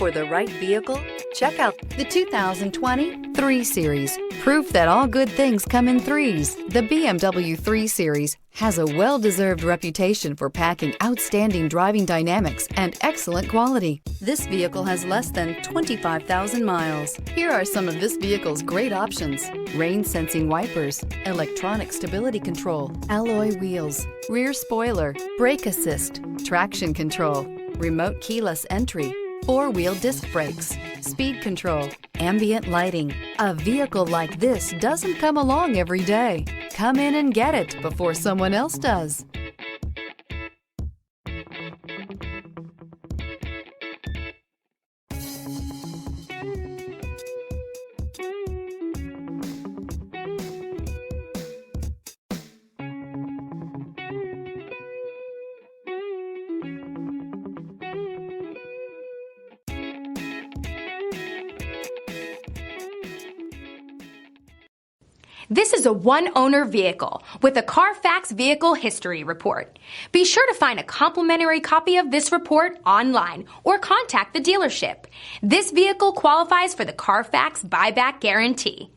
for the right vehicle? Check out the 2020 3 Series. Proof that all good things come in threes. The BMW 3 Series has a well-deserved reputation for packing outstanding driving dynamics and excellent quality. This vehicle has less than 25,000 miles. Here are some of this vehicle's great options: rain-sensing wipers, electronic stability control, alloy wheels, rear spoiler, brake assist, traction control, remote keyless entry, 4-wheel disc brakes, speed control, ambient lighting. A vehicle like this doesn't come along every day. Come in and get it before someone else does. This is a one-owner vehicle with a CARFAX Vehicle History Report. Be sure to find a complimentary copy of this report online or contact the dealership. This vehicle qualifies for the CARFAX Buyback Guarantee.